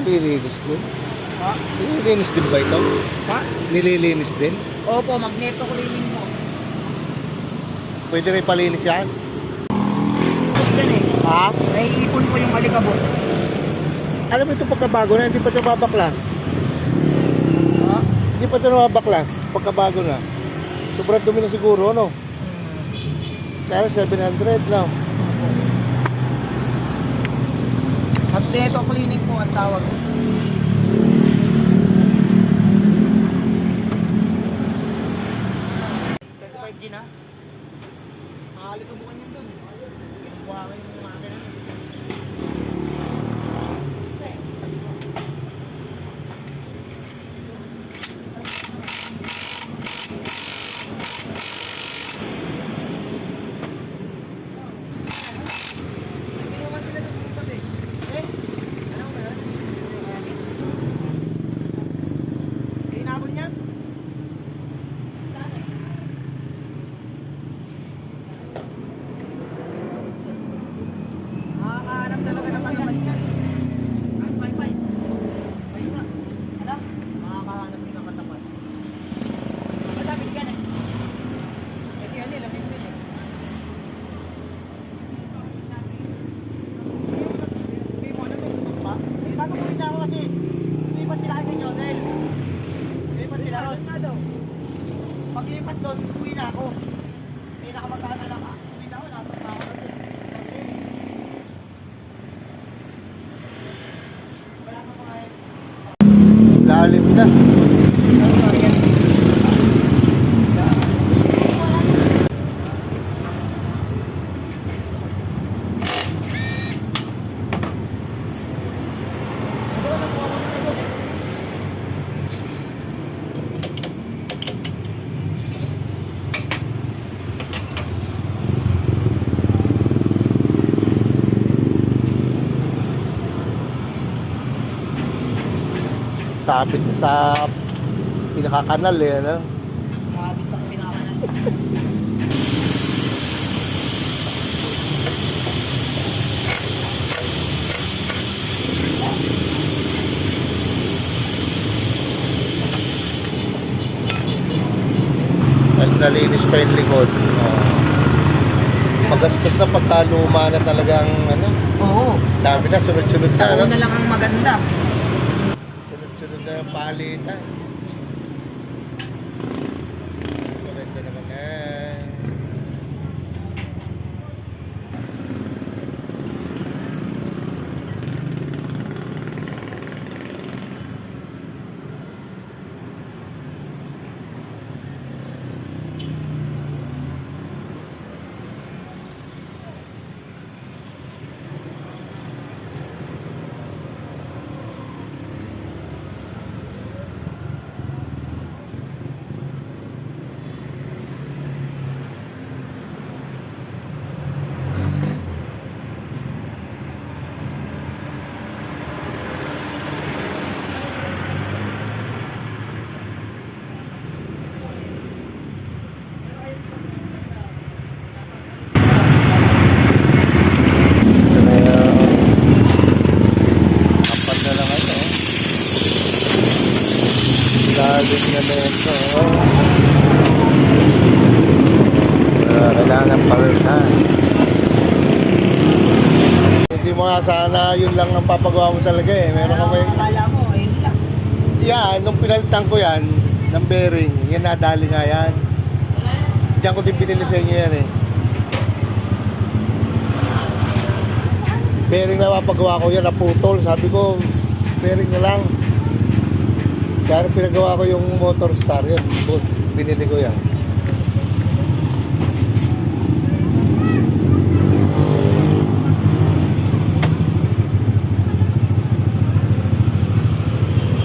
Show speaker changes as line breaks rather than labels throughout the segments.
nililinis din.
Ha?
Nililinis din ba ito?
Ha?
Nililinis din?
Opo, magneto cleaning po.
Pwede rin palinis yan?
Yan eh.
Ha?
Naiipon po yung alikabok.
Alam mo ito pagkabago na, hindi pa ito mabaklas.
Ha?
Hindi pa ito mabaklas, pagkabago na. Sobrang dumi na siguro, no? Kaya 700 na.
Magneto cleaning po ang tawag. G na. Alikabok yan doon. Buhangin yung makina. Nakakahanap talaga ng kalaman niya. Bye. Ayos na. Alam? Nakakahanap din ng katapat. Malapit ka na. Kasi yan eh, lasing din eh. Hindi mo, nagtututok pa? Eh, bago po na ako kasi lumipat sila kay Jodel. Lumipat sila ron. Paglipat doon, uwi na ako. Eh, nakamagkaan na lang ah. Uwi na ako, nakapunta ako doon.
Lalim na. Sapit sa pinakakanal eh, ano?
Makabit sa pinakanan.
Tapos nalinis pa yung likod. Magastos na pagkaluma na talagang ano.
Oo.
Dami na, sunod-sunod na.
Sa
Ano?
una lang ang maganda.
Sunod-sunod na yung palitan. Maganda naman eh. Lalim na nito. Kailangan ng palitan. Hindi mo nga sana yun lang ang papagawa mo talaga eh. Meron ka ba yung...
Akala mo, ayun lang.
Yan, nung pinalitan ko yan, ng bearing, yan nadali nga yan. Diyan ko din pinili sa inyo yan eh. Bearing na mapagawa ko yan, naputol. Sabi ko, bearing na lang. Kaya pinagawa ko yung motor star yun. Binili ko yan.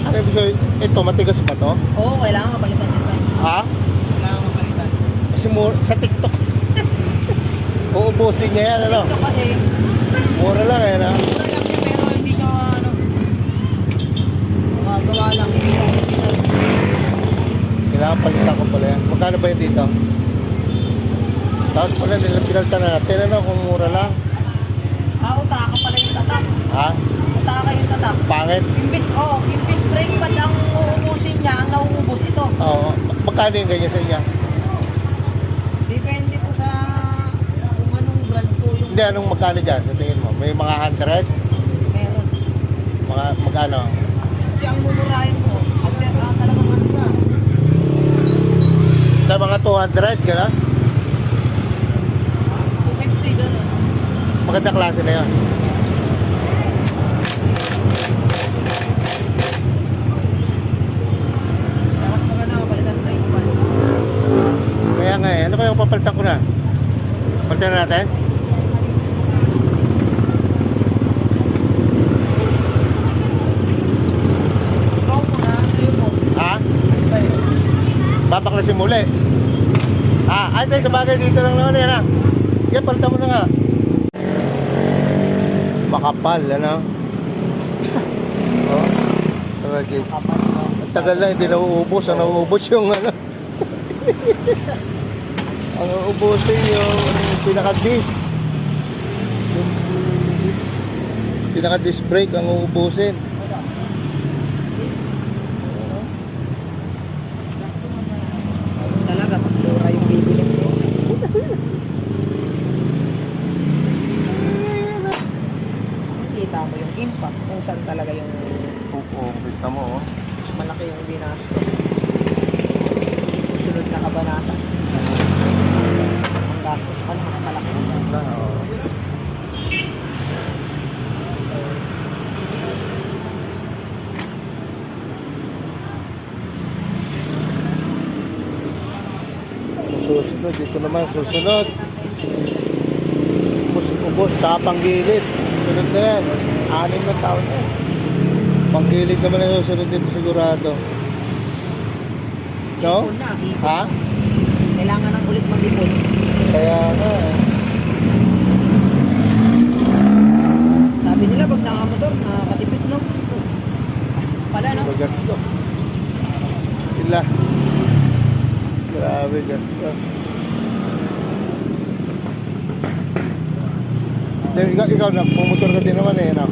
Ano ibig sabihin? Ito, matigas ba to?
Oo, kailangan mapalitan nito.
Ha?
Kailangan mapalitan.
Kasi sa TikTok. Uubusin niya yan, ano?
Ito kasi,
Mura lang eh, na?
mura lang siya pero hindi siya ano. Gawa lang. Hindi siya original.
Kailangan palitan ko pala yan. Magkano ba yun dito? Tapos pala nila pinalitan na natin, ano? Kung mura lang.
Utaka pala yung tatak.
Ha?
magtaka yung tatak.
Pangit.
Imbis brake pad ang uubusin niya, ang nauubos ito.
Oo. Magkano yung ganyan sa inyo?
Depende po sa kung anong brand po yung
Hindi, anong magkano dyan sa tingin mo? May mga 100?
meron.
Mga magkano?
Kasi ang mumurahin ko, ang talagang ano ka.
Sa mga 200, gano'n?
250 gano'n.
Maganda klase na yun.
Tapos maganda mapalitan brake pad.
Kaya nga ano kaya papalitan ko na? Palitan na natin?
Ikaw po na, kayo po.
Ha?
Kayo.
Babaklasin muli. Ay, tayo sa bagay dito lang naman yan ha. Kaya palitan mo na nga. Makapal, ano? Oh, tragis. Ang tagal na, hindi nauubos. Ang nauubos yung ano. Ang nauubusin yung pinaka-disc. Yung disc. Pinaka-disc brake ang uubusin.
Talaga, magmura yung bibili mo. Kita mo yung impact kung saan talaga yung
Oo, kita mo oh.
mas malaki yung dinasto. Susunod na kabanata. Ang gastos pa lang, mas malaki.
Susunod, dito naman, susunod. Ubos sa panggilid. Sunod na yan. 6 na taon na. Panggilid naman ang susunod dito sigurado. No?
Ipon na, ipon.
Ha?
Kailangan ng ulit mag-ipon.
Kaya nga.
Sabi nila pag nakamotor, nakakatipid no? Gastos pala no?
Magastos. Ila. Grabe gastos. Ikaw na, pumotor ka din naman eh. No?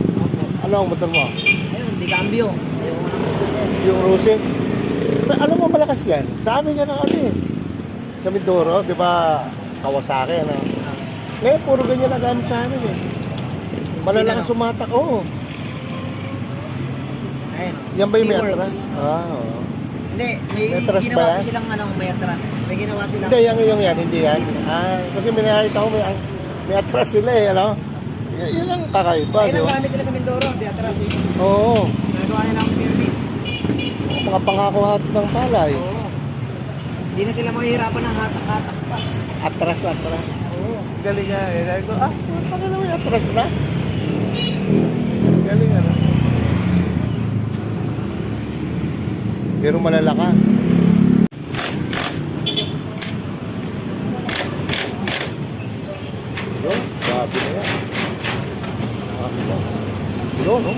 Ano ang motor mo?
Ayun, di cambio. Ayaw ko ng scooter.
Yung Rusin. Alam mo, malakas yan. Sa amin yan ang ano eh. Sa Mindoro, di ba, Kawasaki, ano. Ngayon, puro ganyan na gamit sa amin eh. Malalakas sumatak, oo.
Ayun.
Yan ba yung may
SeaWorks.
atras? Oo.
Hindi, may
May atras ba
ginawa
yan?
ko silang may atras. May ginawa silang...
Hindi, yung yan, hindi yan. Kasi minahita ko, may atras sila eh, ano. Yan ang kakaiba,
Ayun
di
ang
ba?
gamit nila sa Mindoro, di atras.
Oo.
Nagawa nila ang service.
Mga pangako hat ng palay.
Oo. Hindi na sila mahihirapan ng hatak-hatak pa.
Atras.
Oo.
Galing nga eh. Sabi ko, pag ano may atras na? Galing ano. Pero malalakas. Yun, grabe na yan. Lakas na. Yun, no?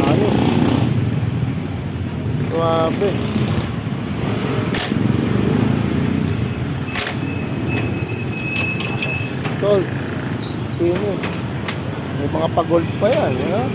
Ayos. Grabe. Sold. Finish. May mga pag-gold pa yan, you know?